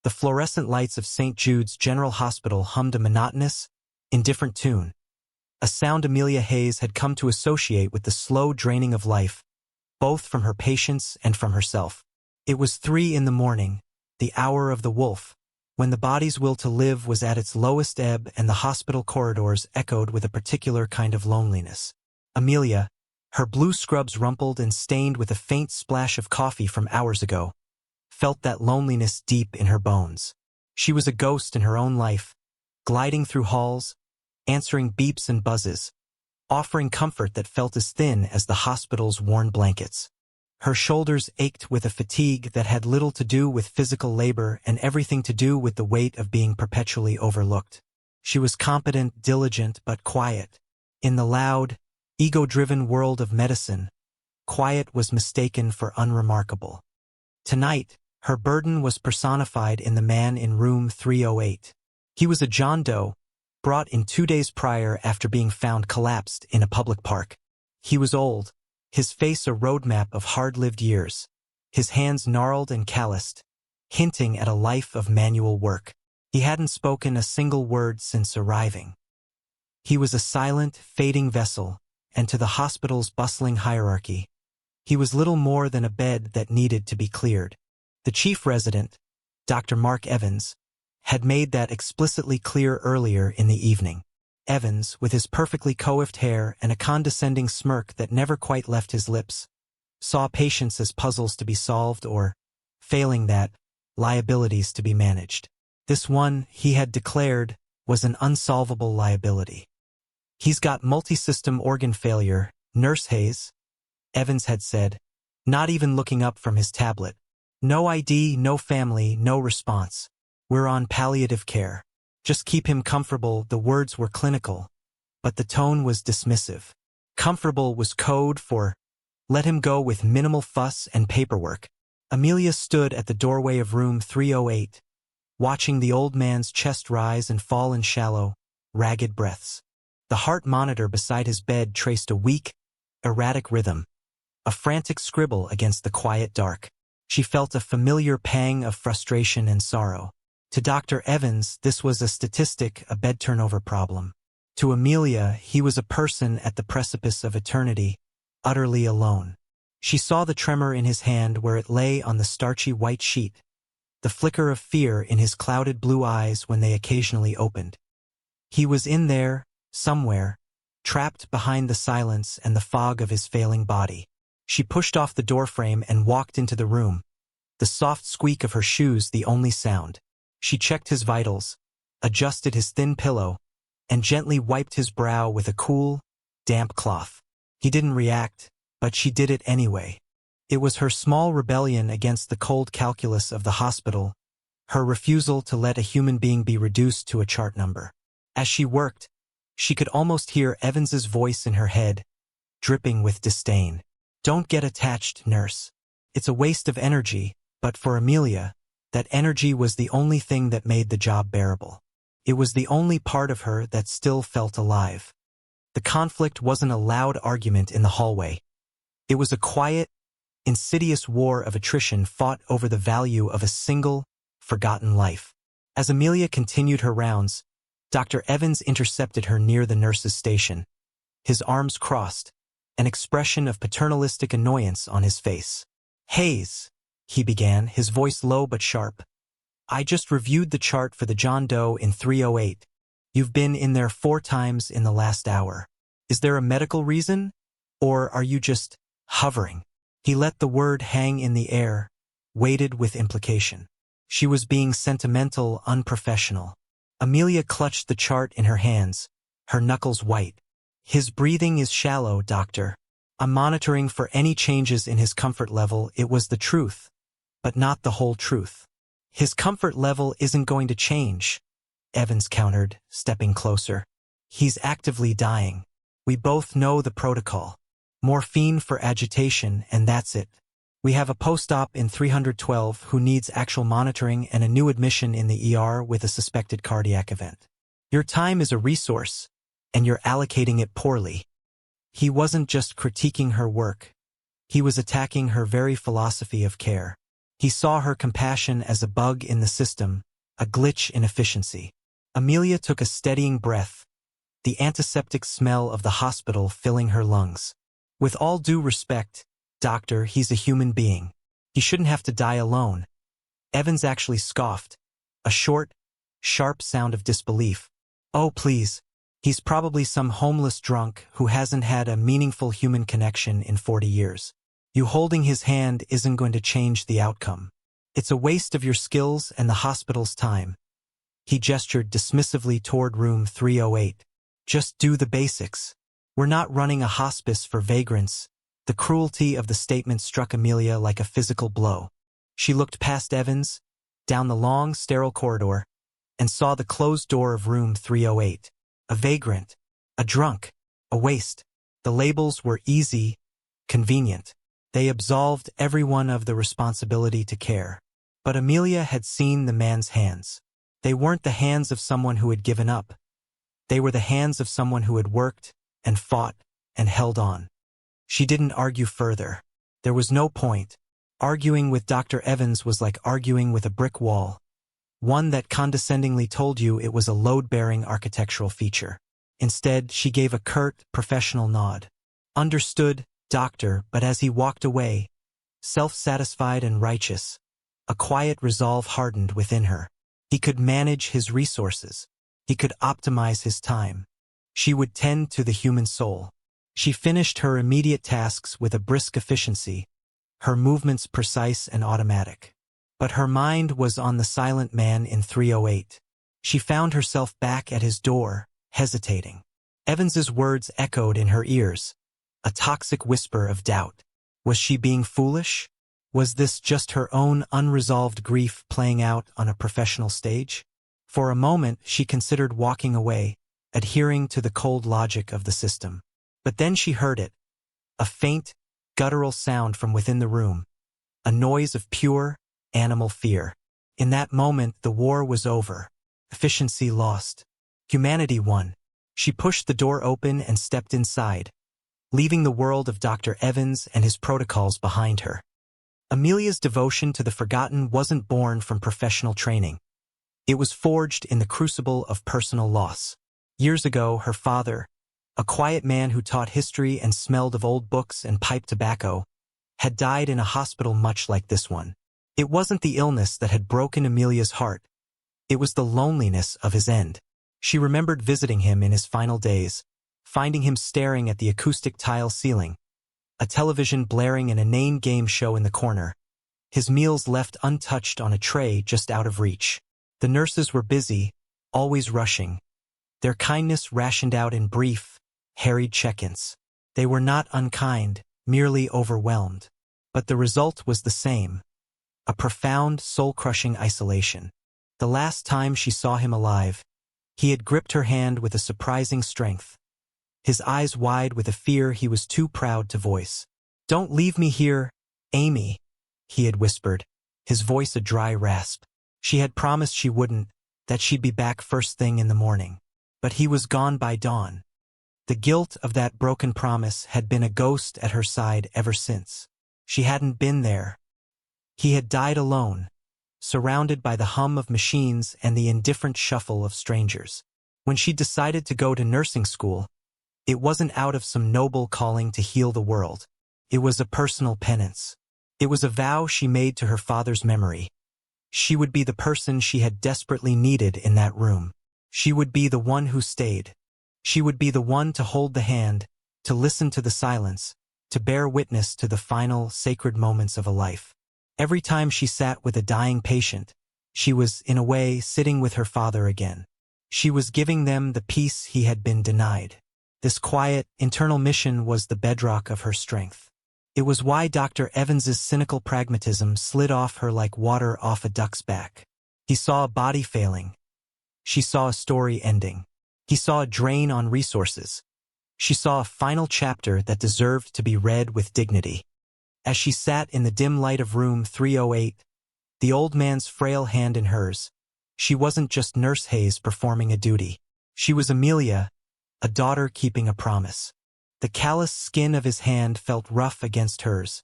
The fluorescent lights of St. Jude's General Hospital hummed a monotonous, indifferent tune, a sound Amelia Hayes had come to associate with the slow draining of life, both from her patients and from herself. It was 3 a.m, the hour of the wolf, when the body's will to live was at its lowest ebb and the hospital corridors echoed with a particular kind of loneliness. Amelia, her blue scrubs rumpled and stained with a faint splash of coffee from hours ago, felt that loneliness deep in her bones. She was a ghost in her own life, gliding through halls, answering beeps and buzzes, offering comfort that felt as thin as the hospital's worn blankets. Her shoulders ached with a fatigue that had little to do with physical labor and everything to do with the weight of being perpetually overlooked. She was competent, diligent, but quiet. In the loud, ego-driven world of medicine, quiet was mistaken for unremarkable. Tonight, her burden was personified in the man in room 308. He was a John Doe, brought in 2 days prior after being found collapsed in a public park. He was old, his face a roadmap of hard-lived years, his hands gnarled and calloused, hinting at a life of manual work. He hadn't spoken a single word since arriving. He was a silent, fading vessel, and to the hospital's bustling hierarchy, he was little more than a bed that needed to be cleared. The chief resident, Dr. Mark Evans, had made that explicitly clear earlier in the evening. Evans, with his perfectly coiffed hair and a condescending smirk that never quite left his lips, saw patients as puzzles to be solved or, failing that, liabilities to be managed. This one, he had declared, was an unsolvable liability. "He's got multi-system organ failure, Nurse Hayes," Evans had said, not even looking up from his tablet. "No ID, no family, no response. We're on palliative care. Just keep him comfortable." The words were clinical, but the tone was dismissive. Comfortable was code for, let him go with minimal fuss and paperwork. Amelia stood at the doorway of room 308, watching the old man's chest rise and fall in shallow, ragged breaths. The heart monitor beside his bed traced a weak, erratic rhythm, a frantic scribble against the quiet dark. She felt a familiar pang of frustration and sorrow. To Dr. Evans, this was a statistic, a bed turnover problem. To Amelia, he was a person at the precipice of eternity, utterly alone. She saw the tremor in his hand where it lay on the starchy white sheet, the flicker of fear in his clouded blue eyes when they occasionally opened. He was in there, somewhere, trapped behind the silence and the fog of his failing body. She pushed off the doorframe and walked into the room, the soft squeak of her shoes the only sound. She checked his vitals, adjusted his thin pillow, and gently wiped his brow with a cool, damp cloth. He didn't react, but she did it anyway. It was her small rebellion against the cold calculus of the hospital, her refusal to let a human being be reduced to a chart number. As she worked, she could almost hear Evans's voice in her head, dripping with disdain. "Don't get attached, nurse. It's a waste of energy," but for Amelia, that energy was the only thing that made the job bearable. It was the only part of her that still felt alive. The conflict wasn't a loud argument in the hallway. It was a quiet, insidious war of attrition fought over the value of a single, forgotten life. As Amelia continued her rounds, Dr. Evans intercepted her near the nurse's station. His arms crossed, an expression of paternalistic annoyance on his face. "Hayes," he began, his voice low but sharp. "I just reviewed the chart for the John Doe in 308. You've been in there 4 times in the last hour. Is there a medical reason? Or are you just hovering?" He let the word hang in the air, weighted with implication. She was being sentimental, unprofessional. Amelia clutched the chart in her hands, her knuckles white. "His breathing is shallow, doctor. I'm monitoring for any changes in his comfort level." It was the truth, but not the whole truth. "His comfort level isn't going to change," Evans countered, stepping closer. "He's actively dying. We both know the protocol. Morphine for agitation, and that's it. We have a post-op in 312 who needs actual monitoring and a new admission in the ER with a suspected cardiac event. Your time is a resource, and you're allocating it poorly." He wasn't just critiquing her work. He was attacking her very philosophy of care. He saw her compassion as a bug in the system, a glitch in efficiency. Amelia took a steadying breath, the antiseptic smell of the hospital filling her lungs. With all due respect, doctor, he's a human being. He shouldn't have to die alone. Evans actually scoffed, a short, sharp sound of disbelief. Oh, please. He's probably some homeless drunk who hasn't had a meaningful human connection in 40 years. You holding his hand isn't going to change the outcome. It's a waste of your skills and the hospital's time. He gestured dismissively toward room 308. Just do the basics. We're not running a hospice for vagrants. The cruelty of the statement struck Amelia like a physical blow. She looked past Evans, down the long, sterile corridor, and saw the closed door of room 308. A vagrant, a drunk, a waste. The labels were easy, convenient. They absolved everyone of the responsibility to care. But Amelia had seen the man's hands. They weren't the hands of someone who had given up. They were the hands of someone who had worked and fought and held on. She didn't argue further. There was no point. Arguing with Dr. Evans was like arguing with a brick wall, one that condescendingly told you it was a load-bearing architectural feature. Instead, she gave a curt, professional nod. Understood, doctor, but as he walked away, self-satisfied and righteous, a quiet resolve hardened within her. He could manage his resources. He could optimize his time. She would tend to the human soul. She finished her immediate tasks with a brisk efficiency, her movements precise and automatic. But her mind was on the silent man in 308. She found herself back at his door, hesitating. Evans's words echoed in her ears, a toxic whisper of doubt. Was she being foolish? Was this just her own unresolved grief playing out on a professional stage? For a moment, she considered walking away, adhering to the cold logic of the system. But then she heard it, a faint, guttural sound from within the room, a noise of pure, animal fear. In that moment, the war was over. Efficiency lost. Humanity won. She pushed the door open and stepped inside, leaving the world of Dr. Evans and his protocols behind her. Amelia's devotion to the forgotten wasn't born from professional training. It was forged in the crucible of personal loss. Years ago, her father, a quiet man who taught history and smelled of old books and pipe tobacco, had died in a hospital much like this one. It wasn't the illness that had broken Amelia's heart. It was the loneliness of his end. She remembered visiting him in his final days, finding him staring at the acoustic tile ceiling, a television blaring an inane game show in the corner, his meals left untouched on a tray just out of reach. The nurses were busy, always rushing, their kindness rationed out in brief, harried check-ins. They were not unkind, merely overwhelmed. But the result was the same, a profound, soul-crushing isolation. The last time she saw him alive, he had gripped her hand with a surprising strength, his eyes wide with a fear he was too proud to voice. "Don't leave me here, Amy," he had whispered, his voice a dry rasp. She had promised she wouldn't, that she'd be back first thing in the morning. But he was gone by dawn. The guilt of that broken promise had been a ghost at her side ever since. She hadn't been there. He had died alone, surrounded by the hum of machines and the indifferent shuffle of strangers. When she decided to go to nursing school, it wasn't out of some noble calling to heal the world. It was a personal penance. It was a vow she made to her father's memory. She would be the person she had desperately needed in that room. She would be the one who stayed. She would be the one to hold the hand, to listen to the silence, to bear witness to the final, sacred moments of a life. Every time she sat with a dying patient, she was, in a way, sitting with her father again. She was giving them the peace he had been denied. This quiet, internal mission was the bedrock of her strength. It was why Dr. Evans's cynical pragmatism slid off her like water off a duck's back. He saw a body failing. She saw a story ending. He saw a drain on resources. She saw a final chapter that deserved to be read with dignity. As she sat in the dim light of room 308, the old man's frail hand in hers, she wasn't just Nurse Hayes performing a duty. She was Amelia, a daughter keeping a promise. The callous skin of his hand felt rough against hers,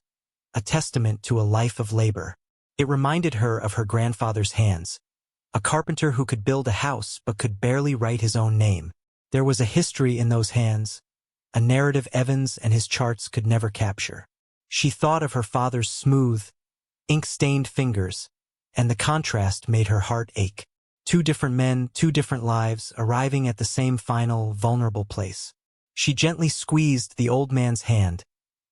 a testament to a life of labor. It reminded her of her grandfather's hands, a carpenter who could build a house but could barely write his own name. There was a history in those hands, a narrative Evans and his charts could never capture. She thought of her father's smooth, ink-stained fingers, and the contrast made her heart ache. Two different men, two different lives, arriving at the same final, vulnerable place. She gently squeezed the old man's hand,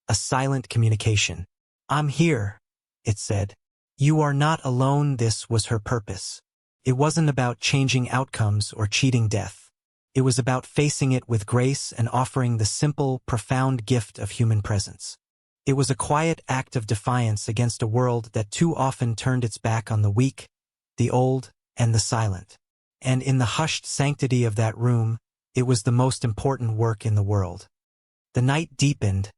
a silent communication. "I'm here," it said. "You are not alone." This was her purpose. It wasn't about changing outcomes or cheating death. It was about facing it with grace and offering the simple, profound gift of human presence. It was a quiet act of defiance against a world that too often turned its back on the weak, the old, and the silent. And in the hushed sanctity of that room, it was the most important work in the world. The night deepened,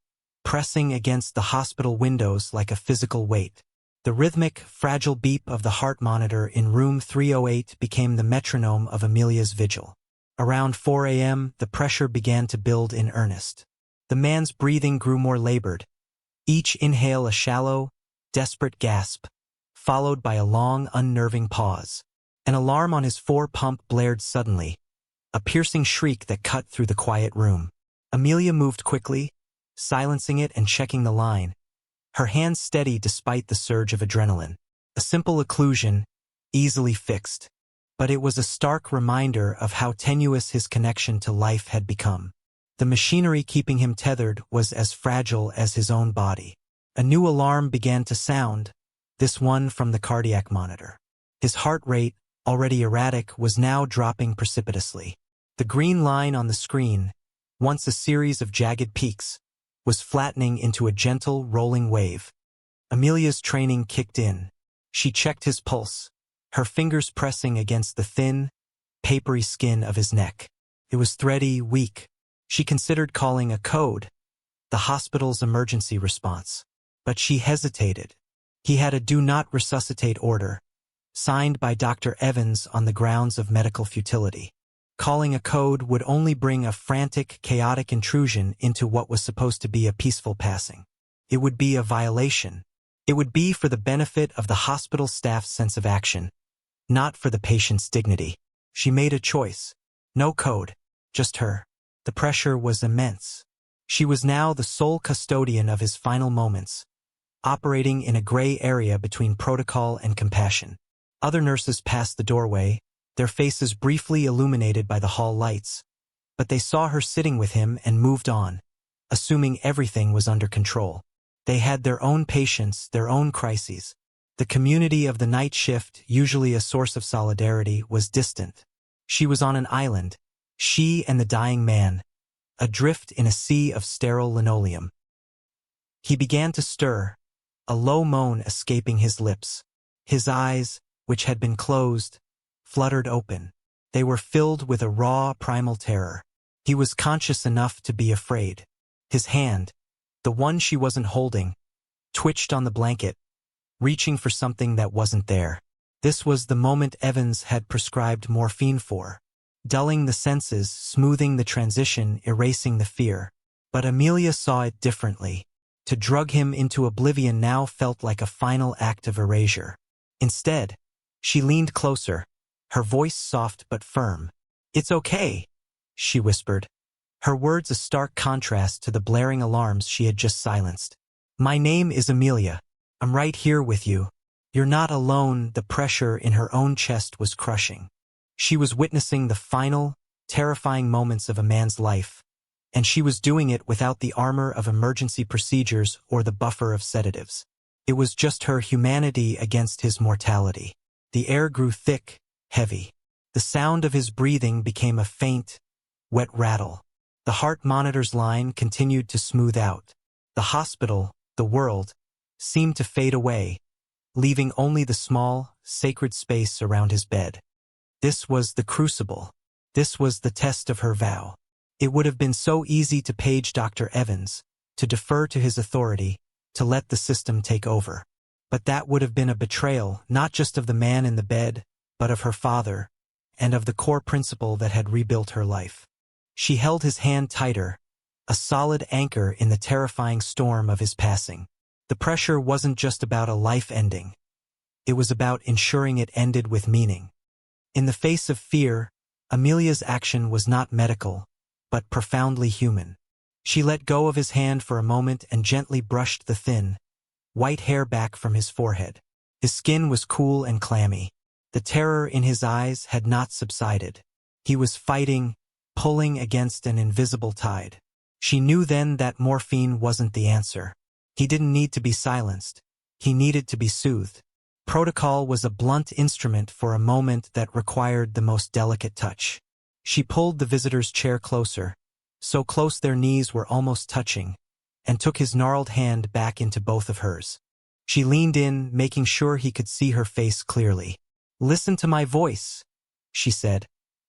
pressing against the hospital windows like a physical weight. The rhythmic, fragile beep of the heart monitor in room 308 became the metronome of Amelia's vigil. Around 4 a.m., the pressure began to build in earnest. The man's breathing grew more labored, each inhale a shallow, desperate gasp, followed by a long, unnerving pause. An alarm on his four-pump blared suddenly, a piercing shriek that cut through the quiet room. Amelia moved quickly, silencing it and checking the line, her hands steady despite the surge of adrenaline. A simple occlusion, easily fixed, but it was a stark reminder of how tenuous his connection to life had become. The machinery keeping him tethered was as fragile as his own body. A new alarm began to sound, this one from the cardiac monitor. His heart rate, already erratic, was now dropping precipitously. The green line on the screen, once a series of jagged peaks, was flattening into a gentle, rolling wave. Amelia's training kicked in. She checked his pulse, her fingers pressing against the thin, papery skin of his neck. It was thready, weak. She considered calling a code, the hospital's emergency response. But she hesitated. He had a do not resuscitate order, signed by Dr. Evans on the grounds of medical futility. Calling a code would only bring a frantic, chaotic intrusion into what was supposed to be a peaceful passing. It would be a violation. It would be for the benefit of the hospital staff's sense of action, not for the patient's dignity. She made a choice. No code, just her. The pressure was immense. She was now the sole custodian of his final moments, operating in a gray area between protocol and compassion. Other nurses passed the doorway, their faces briefly illuminated by the hall lights, but they saw her sitting with him and moved on, assuming everything was under control. They had their own patients, their own crises. The community of the night shift, usually a source of solidarity, was distant. She was on an island, she and the dying man, adrift in a sea of sterile linoleum. He began to stir, a low moan escaping his lips. His eyes, which had been closed, fluttered open. They were filled with a raw, primal terror. He was conscious enough to be afraid. His hand, the one she wasn't holding, twitched on the blanket, reaching for something that wasn't there. This was the moment Evans had prescribed morphine for, dulling the senses, smoothing the transition, erasing the fear. But Amelia saw it differently. To drug him into oblivion now felt like a final act of erasure. Instead, she leaned closer, her voice soft but firm. "It's okay," she whispered, her words a stark contrast to the blaring alarms she had just silenced. "My name is Amelia. I'm right here with you. You're not alone." The pressure in her own chest was crushing. She was witnessing the final, terrifying moments of a man's life, and she was doing it without the armor of emergency procedures or the buffer of sedatives. It was just her humanity against his mortality. The air grew thick, heavy. The sound of his breathing became a faint, wet rattle. The heart monitor's line continued to smooth out. The hospital, the world, seemed to fade away, leaving only the small, sacred space around his bed. This was the crucible. This was the test of her vow. It would have been so easy to page Dr. Evans, to defer to his authority, to let the system take over. But that would have been a betrayal, not just of the man in the bed, but of her father, and of the core principle that had rebuilt her life. She held his hand tighter, a solid anchor in the terrifying storm of his passing. The pressure wasn't just about a life ending. It was about ensuring it ended with meaning. In the face of fear, Amelia's action was not medical, but profoundly human. She let go of his hand for a moment and gently brushed the thin, white hair back from his forehead. His skin was cool and clammy. The terror in his eyes had not subsided. He was fighting, pulling against an invisible tide. She knew then that morphine wasn't the answer. He didn't need to be silenced. He needed to be soothed. Protocol was a blunt instrument for a moment that required the most delicate touch. She pulled the visitor's chair closer, so close their knees were almost touching, and took his gnarled hand back into both of hers. She leaned in, making sure he could see her face clearly. "Listen to my voice," she said,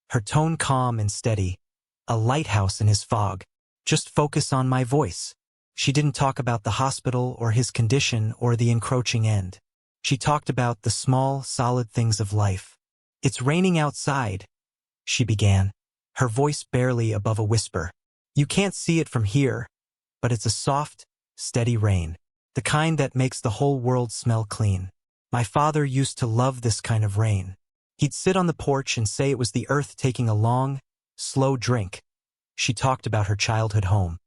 her tone calm and steady, a lighthouse in his fog. "Just focus on my voice." She didn't talk about the hospital or his condition or the encroaching end. She talked about the small, solid things of life. "It's raining outside," she began, her voice barely above a whisper. "You can't see it from here, but it's a soft, steady rain, the kind that makes the whole world smell clean. My father used to love this kind of rain. He'd sit on the porch and say it was the earth taking a long, slow drink." She talked about her childhood home,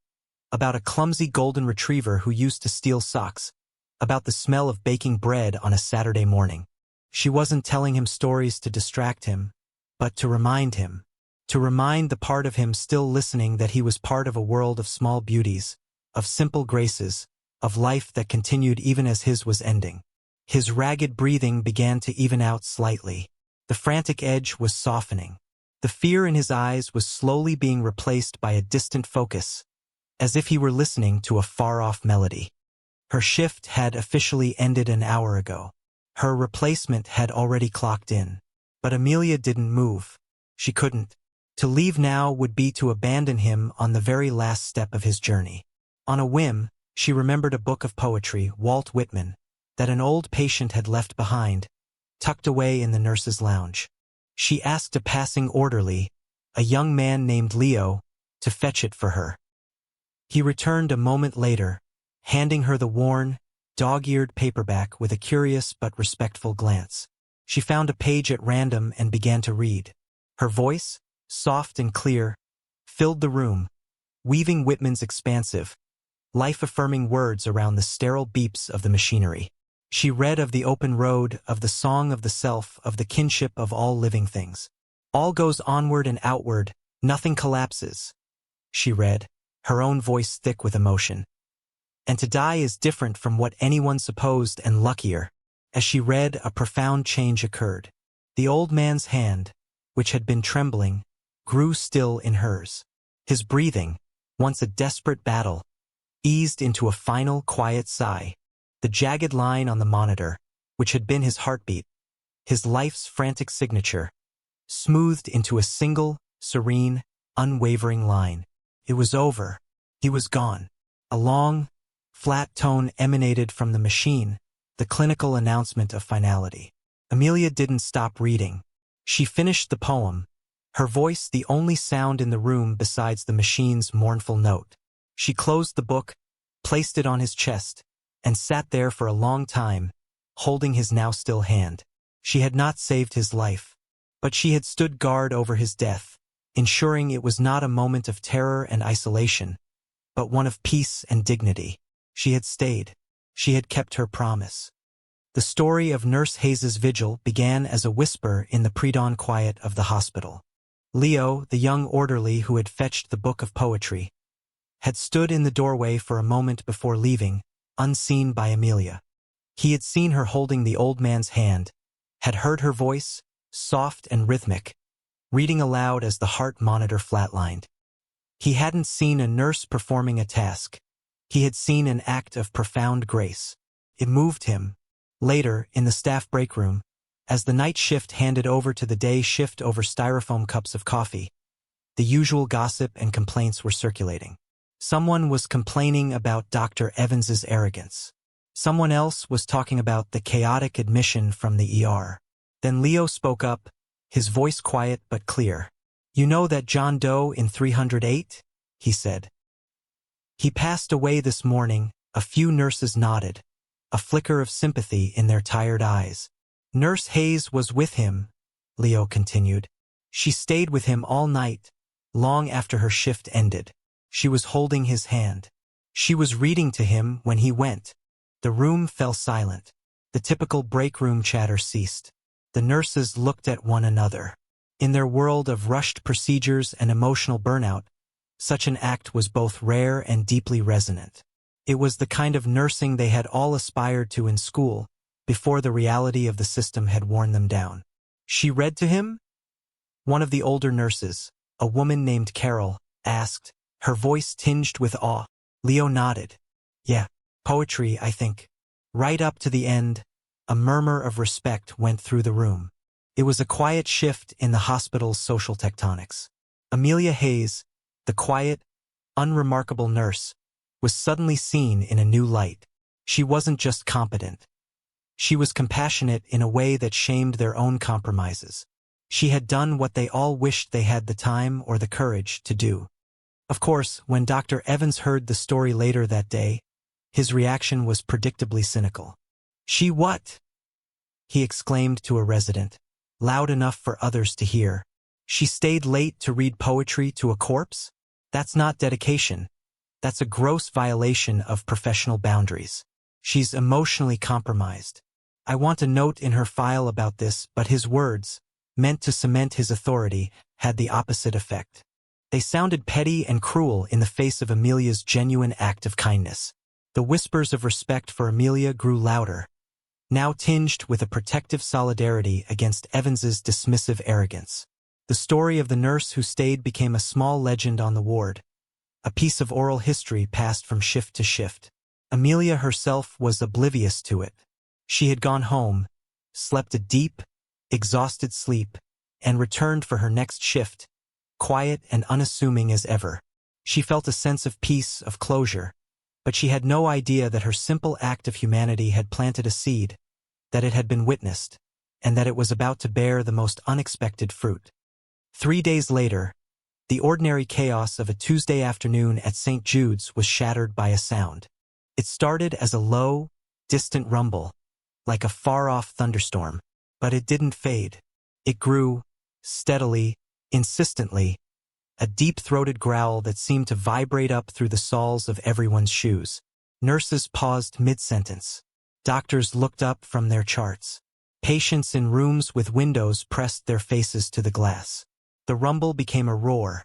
about a clumsy golden retriever who used to steal socks, about the smell of baking bread on a Saturday morning. She wasn't telling him stories to distract him, but to remind him, to remind the part of him still listening that he was part of a world of small beauties, of simple graces, of life that continued even as his was ending. His ragged breathing began to even out slightly. The frantic edge was softening. The fear in his eyes was slowly being replaced by a distant focus, as if he were listening to a far-off melody. Her shift had officially ended an hour ago. Her replacement had already clocked in. But Amelia didn't move. She couldn't. To leave now would be to abandon him on the very last step of his journey. On a whim, she remembered a book of poetry, Walt Whitman, that an old patient had left behind, tucked away in the nurse's lounge. She asked a passing orderly, a young man named Leo, to fetch it for her. He returned a moment later, handing her the worn, dog-eared paperback with a curious but respectful glance. She found a page at random and began to read. Her voice, soft and clear, filled the room, weaving Whitman's expansive, life-affirming words around the sterile beeps of the machinery. She read of the open road, of the song of the self, of the kinship of all living things. "All goes onward and outward, nothing collapses," she read, her own voice thick with emotion. "And to die is different from what anyone supposed and luckier." As she read, a profound change occurred. The old man's hand, which had been trembling, grew still in hers. His breathing, once a desperate battle, eased into a final, quiet sigh. The jagged line on the monitor, which had been his heartbeat, his life's frantic signature, smoothed into a single, serene, unwavering line. It was over. He was gone. A long, flat tone emanated from the machine, the clinical announcement of finality. Amelia didn't stop reading. She finished the poem, her voice the only sound in the room besides the machine's mournful note. She closed the book, placed it on his chest, and sat there for a long time, holding his now still hand. She had not saved his life, but she had stood guard over his death, ensuring it was not a moment of terror and isolation, but one of peace and dignity. She had stayed. She had kept her promise. The story of Nurse Hayes's vigil began as a whisper in the pre-dawn quiet of the hospital. Leo, the young orderly who had fetched the book of poetry, had stood in the doorway for a moment before leaving, unseen by Amelia. He had seen her holding the old man's hand, had heard her voice, soft and rhythmic, reading aloud as the heart monitor flatlined. He hadn't seen a nurse performing a task. He had seen an act of profound grace. It moved him. Later, in the staff break room, as the night shift handed over to the day shift over styrofoam cups of coffee, the usual gossip and complaints were circulating. Someone was complaining about Dr. Evans's arrogance. Someone else was talking about the chaotic admission from the ER. Then Leo spoke up, his voice quiet but clear. "You know that John Doe in 308? He said. "He passed away this morning." A few nurses nodded, a flicker of sympathy in their tired eyes. Nurse Hayes was with him, Leo continued. She stayed with him all night, long after her shift ended. She was holding his hand. She was reading to him when he went. The room fell silent. The typical break room chatter ceased. The nurses looked at one another. In their world of rushed procedures and emotional burnout, such an act was both rare and deeply resonant. It was the kind of nursing they had all aspired to in school, before the reality of the system had worn them down. She read to him? One of the older nurses, a woman named Carol, asked, her voice tinged with awe. Leo nodded. Yeah, poetry, I think. Right up to the end, a murmur of respect went through the room. It was a quiet shift in the hospital's social tectonics. Amelia Hayes, the quiet, unremarkable nurse, was suddenly seen in a new light. She wasn't just competent. She was compassionate in a way that shamed their own compromises. She had done what they all wished they had the time or the courage to do. Of course, when Dr. Evans heard the story later that day, his reaction was predictably cynical. She what? He exclaimed to a resident, loud enough for others to hear. She stayed late to read poetry to a corpse? That's not dedication. That's a gross violation of professional boundaries. She's emotionally compromised. I want a note in her file about this, but his words, meant to cement his authority, had the opposite effect. They sounded petty and cruel in the face of Amelia's genuine act of kindness. The whispers of respect for Amelia grew louder, now tinged with a protective solidarity against Evans's dismissive arrogance. The story of the nurse who stayed became a small legend on the ward, a piece of oral history passed from shift to shift. Amelia herself was oblivious to it. She had gone home, slept a deep, exhausted sleep, and returned for her next shift, quiet and unassuming as ever. She felt a sense of peace, of closure, but she had no idea that her simple act of humanity had planted a seed, that it had been witnessed, and that it was about to bear the most unexpected fruit. 3 days later, the ordinary chaos of a Tuesday afternoon at St. Jude's was shattered by a sound. It started as a low, distant rumble, like a far-off thunderstorm, but it didn't fade. It grew, steadily, insistently, a deep-throated growl that seemed to vibrate up through the soles of everyone's shoes. Nurses paused mid-sentence. Doctors looked up from their charts. Patients in rooms with windows pressed their faces to the glass. The rumble became a roar,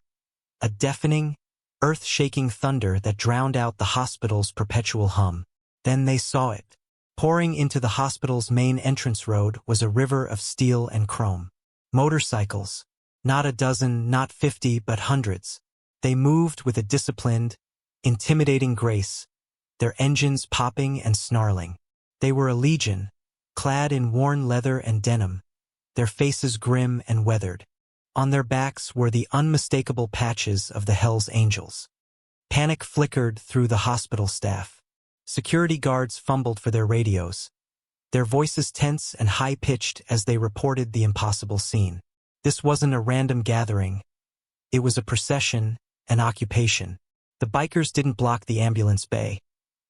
a deafening, earth-shaking thunder that drowned out the hospital's perpetual hum. Then they saw it. Pouring into the hospital's main entrance road was a river of steel and chrome. Motorcycles. Not a dozen, not 50, but hundreds. They moved with a disciplined, intimidating grace, their engines popping and snarling. They were a legion, clad in worn leather and denim, their faces grim and weathered. On their backs were the unmistakable patches of the Hell's Angels. Panic flickered through the hospital staff. Security guards fumbled for their radios, their voices tense and high-pitched as they reported the impossible scene. This wasn't a random gathering. It was a procession, an occupation. The bikers didn't block the ambulance bay,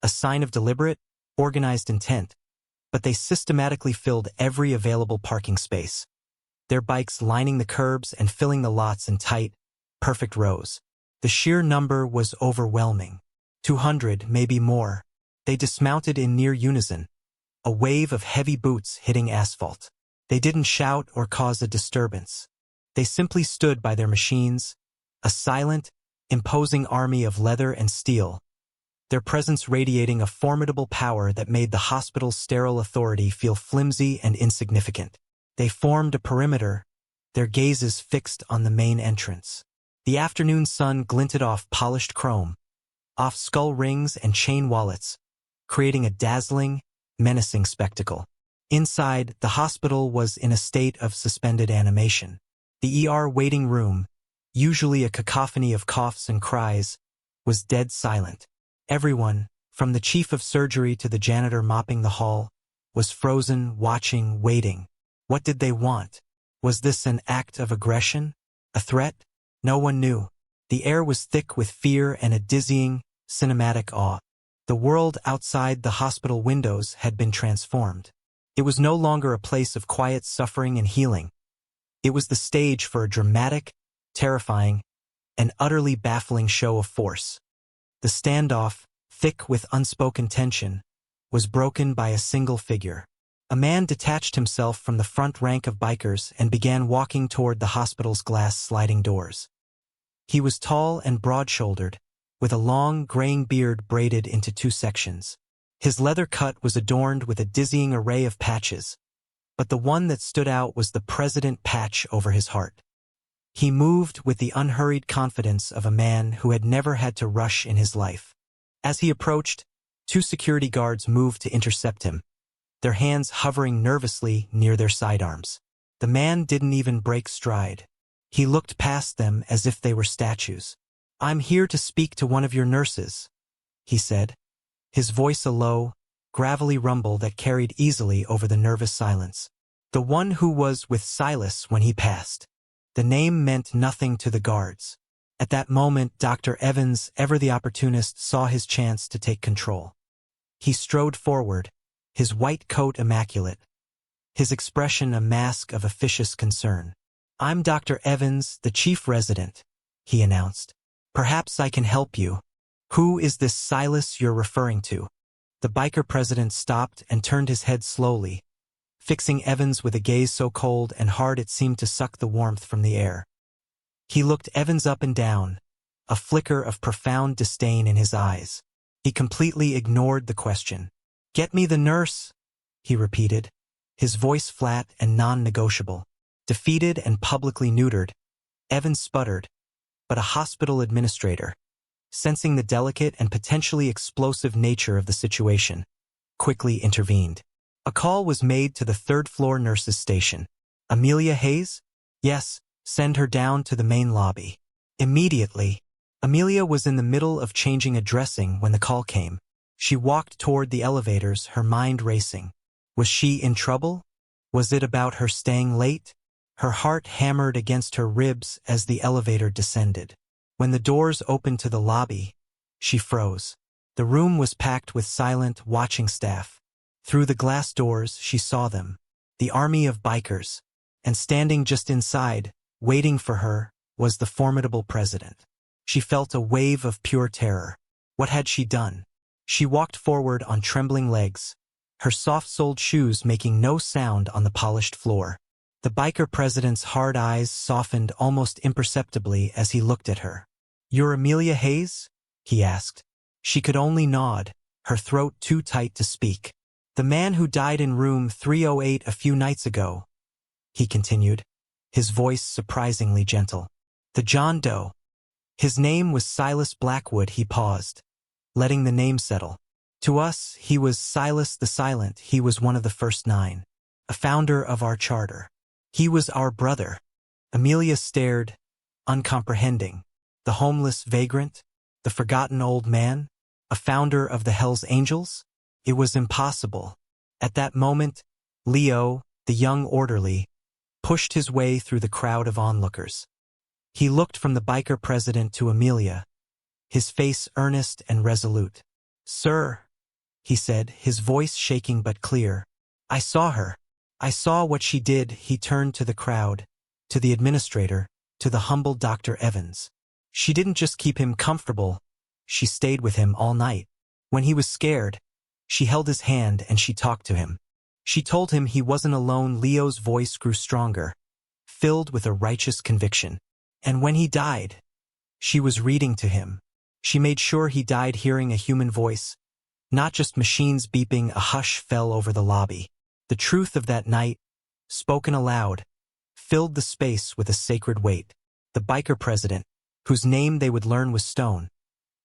a sign of deliberate, organized intent, but they systematically filled every available parking space, their bikes lining the curbs and filling the lots in tight, perfect rows. The sheer number was overwhelming. 200, maybe more. They dismounted in near unison, a wave of heavy boots hitting asphalt. They didn't shout or cause a disturbance. They simply stood by their machines, a silent, imposing army of leather and steel, their presence radiating a formidable power that made the hospital's sterile authority feel flimsy and insignificant. They formed a perimeter, their gazes fixed on the main entrance. The afternoon sun glinted off polished chrome, off skull rings and chain wallets, creating a dazzling, menacing spectacle. Inside, the hospital was in a state of suspended animation. The ER waiting room, usually a cacophony of coughs and cries, was dead silent. Everyone, from the chief of surgery to the janitor mopping the hall, was frozen, watching, waiting. What did they want? Was this an act of aggression? A threat? No one knew. The air was thick with fear and a dizzying, cinematic awe. The world outside the hospital windows had been transformed. It was no longer a place of quiet suffering and healing. It was the stage for a dramatic, terrifying, and utterly baffling show of force. The standoff, thick with unspoken tension, was broken by a single figure. A man detached himself from the front rank of bikers and began walking toward the hospital's glass sliding doors. He was tall and broad-shouldered, with a long, graying beard braided into two sections. His leather cut was adorned with a dizzying array of patches, but the one that stood out was the president patch over his heart. He moved with the unhurried confidence of a man who had never had to rush in his life. As he approached, two security guards moved to intercept him, their hands hovering nervously near their sidearms. The man didn't even break stride. He looked past them as if they were statues. "I'm here to speak to one of your nurses," he said, his voice a low, gravelly rumble that carried easily over the nervous silence. The one who was with Silas when he passed. The name meant nothing to the guards. At that moment, Dr. Evans, ever the opportunist, saw his chance to take control. He strode forward, his white coat immaculate, his expression a mask of officious concern. "I'm Dr. Evans, the chief resident," he announced. "Perhaps I can help you. Who is this Silas you're referring to?" The biker president stopped and turned his head slowly, fixing Evans with a gaze so cold and hard it seemed to suck the warmth from the air. He looked Evans up and down, a flicker of profound disdain in his eyes. He completely ignored the question. "Get me the nurse," he repeated, his voice flat and non-negotiable. Defeated and publicly neutered, Evans sputtered, but a hospital administrator, sensing the delicate and potentially explosive nature of the situation, quickly intervened. A call was made to the third-floor nurses' station. "Amelia Hayes? Yes, send her down to the main lobby." Immediately, Amelia was in the middle of changing a dressing when the call came. She walked toward the elevators, her mind racing. Was she in trouble? Was it about her staying late? Her heart hammered against her ribs as the elevator descended. When the doors opened to the lobby, she froze. The room was packed with silent, watching staff. Through the glass doors, she saw them, the army of bikers, and standing just inside, waiting for her, was the formidable president. She felt a wave of pure terror. What had she done? She walked forward on trembling legs, her soft-soled shoes making no sound on the polished floor. The biker president's hard eyes softened almost imperceptibly as he looked at her. "You're Amelia Hayes?" he asked. She could only nod, her throat too tight to speak. "The man who died in room 308 a few nights ago," he continued, his voice surprisingly gentle. "The John Doe. His name was Silas Blackwood." He paused, letting the name settle. "To us, he was Silas the Silent. He was one of the first 9, a founder of our charter. He was our brother." Amelia stared, uncomprehending. The homeless vagrant? The forgotten old man? A founder of the Hells Angels? It was impossible. At that moment, Leo, the young orderly, pushed his way through the crowd of onlookers. He looked from the biker president to Amelia, his face earnest and resolute. "Sir," he said, his voice shaking but clear, "I saw her. I saw what she did." He turned to the crowd, to the administrator, to the humble Dr. Evans. "She didn't just keep him comfortable, she stayed with him all night. When he was scared, she held his hand and she talked to him. She told him he wasn't alone." Leo's voice grew stronger, filled with a righteous conviction. "And when he died, she was reading to him. She made sure he died hearing a human voice, not just machines beeping." A hush fell over the lobby. The truth of that night, spoken aloud, filled the space with a sacred weight. The biker president, whose name they would learn was Stone,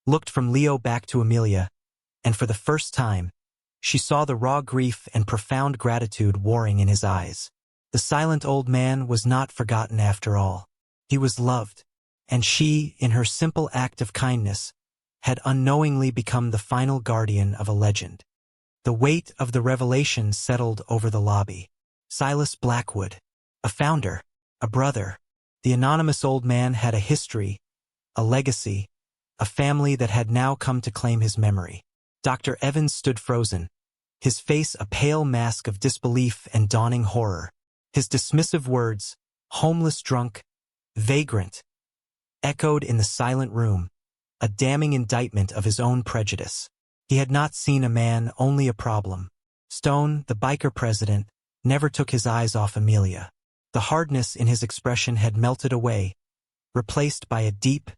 looked from Leo back to Amelia, and for the first time, she saw the raw grief and profound gratitude warring in his eyes. The silent old man was not forgotten after all. He was loved, and she, in her simple act of kindness, had unknowingly become the final guardian of a legend. The weight of the revelation settled over the lobby. Silas Blackwood, a founder, a brother. The anonymous old man had a history, a legacy, a family that had now come to claim his memory. Dr. Evans stood frozen, his face a pale mask of disbelief and dawning horror. His dismissive words, "homeless drunk," "vagrant," echoed in the silent room, a damning indictment of his own prejudice. He had not seen a man, only a problem. Stone, the biker president, never took his eyes off Amelia. The hardness in his expression had melted away, replaced by a deep,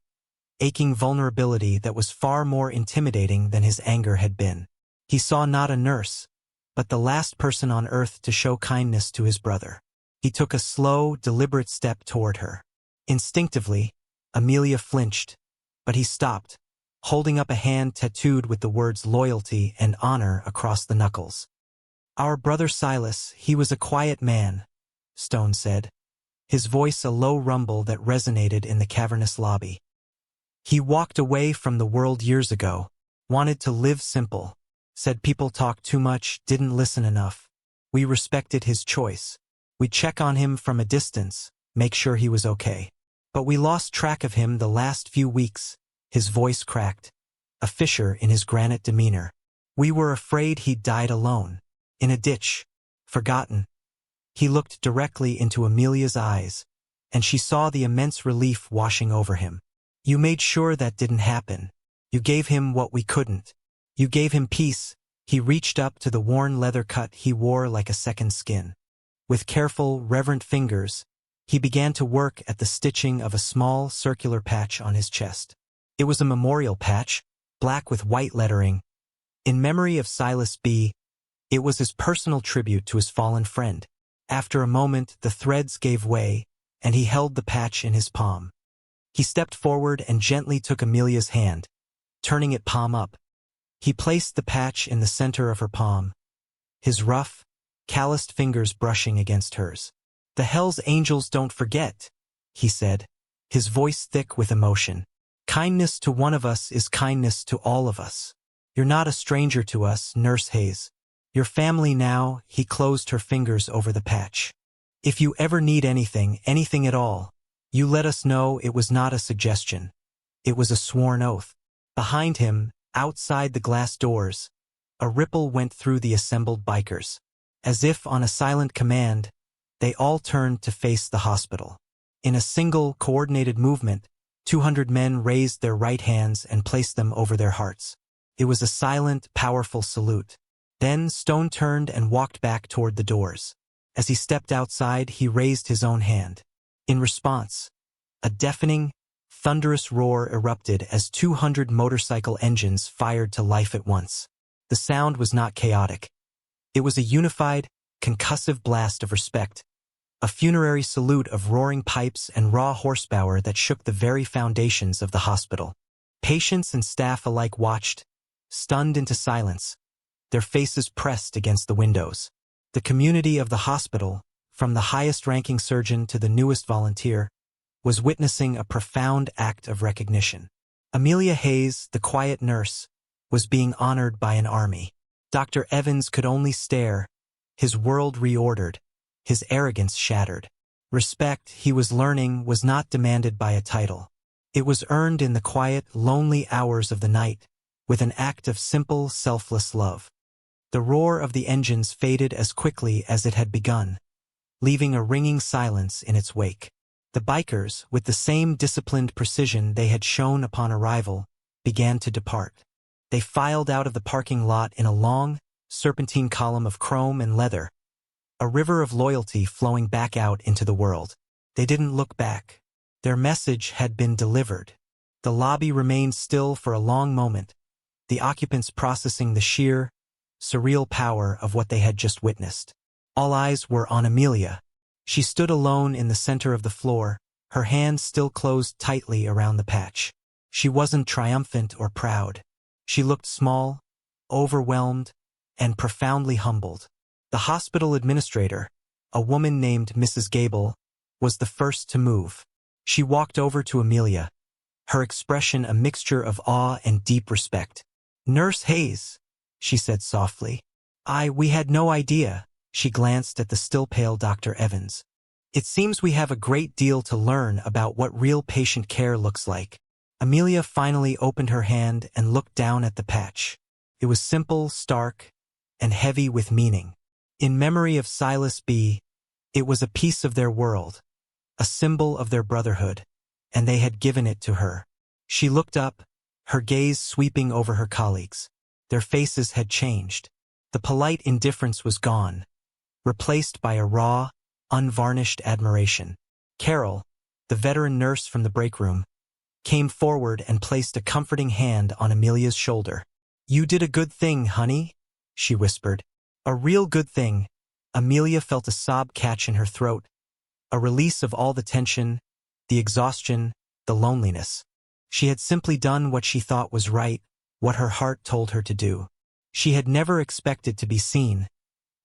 aching vulnerability that was far more intimidating than his anger had been. He saw not a nurse, but the last person on earth to show kindness to his brother. He took a slow, deliberate step toward her. Instinctively, Amelia flinched, but he stopped, holding up a hand tattooed with the words loyalty and honor across the knuckles. "Our brother Silas, he was a quiet man," Stone said, his voice a low rumble that resonated in the cavernous lobby. "He walked away from the world years ago, wanted to live simple, said people talked too much, didn't listen enough. We respected his choice. We check on him from a distance, make sure he was okay. But we lost track of him the last few weeks." His voice cracked, a fissure in his granite demeanor. "We were afraid he'd died alone, in a ditch, forgotten." He looked directly into Amelia's eyes, and she saw the immense relief washing over him. "You made sure that didn't happen. You gave him what we couldn't. You gave him peace." He reached up to the worn leather cut he wore like a second skin. With careful, reverent fingers, he began to work at the stitching of a small, circular patch on his chest. It was a memorial patch, black with white lettering. In memory of Silas B. It was his personal tribute to his fallen friend. After a moment, the threads gave way, and he held the patch in his palm. He stepped forward and gently took Amelia's hand, turning it palm up. He placed the patch in the center of her palm, his rough, calloused fingers brushing against hers. "The Hell's Angels don't forget," he said, his voice thick with emotion. "Kindness to one of us is kindness to all of us. You're not a stranger to us, Nurse Hayes. Your family now." He closed her fingers over the patch. "If you ever need anything, anything at all, you let us know." It was not a suggestion. It was a sworn oath. Behind him, outside the glass doors, a ripple went through the assembled bikers. As if on a silent command, they all turned to face the hospital. In a single, coordinated movement, 200 men raised their right hands and placed them over their hearts. It was a silent, powerful salute. Then Stone turned and walked back toward the doors. As he stepped outside, he raised his own hand. In response, a deafening, thunderous roar erupted as 200 motorcycle engines fired to life at once. The sound was not chaotic. It was a unified, concussive blast of respect, a funerary salute of roaring pipes and raw horsepower that shook the very foundations of the hospital. Patients and staff alike watched, stunned into silence, their faces pressed against the windows. The community of the hospital, from the highest-ranking surgeon to the newest volunteer, was witnessing a profound act of recognition. Amelia Hayes, the quiet nurse, was being honored by an army. Dr. Evans could only stare, his world reordered, his arrogance shattered. Respect, he was learning, was not demanded by a title. It was earned in the quiet, lonely hours of the night, with an act of simple, selfless love. The roar of the engines faded as quickly as it had begun, leaving a ringing silence in its wake. The bikers, with the same disciplined precision they had shown upon arrival, began to depart. They filed out of the parking lot in a long, serpentine column of chrome and leather, a river of loyalty flowing back out into the world. They didn't look back. Their message had been delivered. The lobby remained still for a long moment, the occupants processing the sheer, surreal power of what they had just witnessed. All eyes were on Amelia. She stood alone in the center of the floor, her hand still closed tightly around the patch. She wasn't triumphant or proud. She looked small, overwhelmed, and profoundly humbled. The hospital administrator, a woman named Mrs. Gable, was the first to move. She walked over to Amelia, her expression a mixture of awe and deep respect. "Nurse Hayes," she said softly. We had no idea." She glanced at the still pale Dr. Evans. "It seems we have a great deal to learn about what real patient care looks like." Amelia finally opened her hand and looked down at the patch. It was simple, stark, and heavy with meaning. In memory of Silas B., it was a piece of their world, a symbol of their brotherhood, and they had given it to her. She looked up, her gaze sweeping over her colleagues. Their faces had changed. The polite indifference was gone, replaced by a raw, unvarnished admiration. Carol, the veteran nurse from the break room, came forward and placed a comforting hand on Amelia's shoulder. "You did a good thing, honey," she whispered. "A real good thing." Amelia felt a sob catch in her throat, a release of all the tension, the exhaustion, the loneliness. She had simply done what she thought was right, what her heart told her to do. She had never expected to be seen,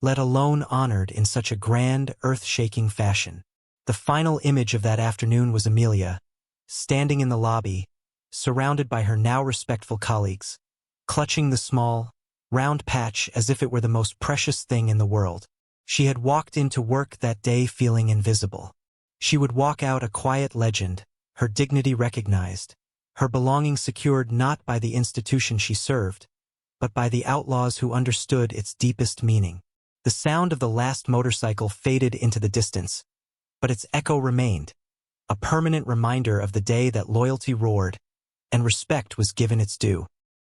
let alone honored in such a grand, earth-shaking fashion. The final image of that afternoon was Amelia, standing in the lobby, surrounded by her now respectful colleagues, clutching the small, round patch as if it were the most precious thing in the world. She had walked into work that day feeling invisible. She would walk out a quiet legend, her dignity recognized, her belongings secured not by the institution she served, but by the outlaws who understood its deepest meaning. The sound of the last motorcycle faded into the distance, but its echo remained, a permanent reminder of the day that loyalty roared and respect was given its due.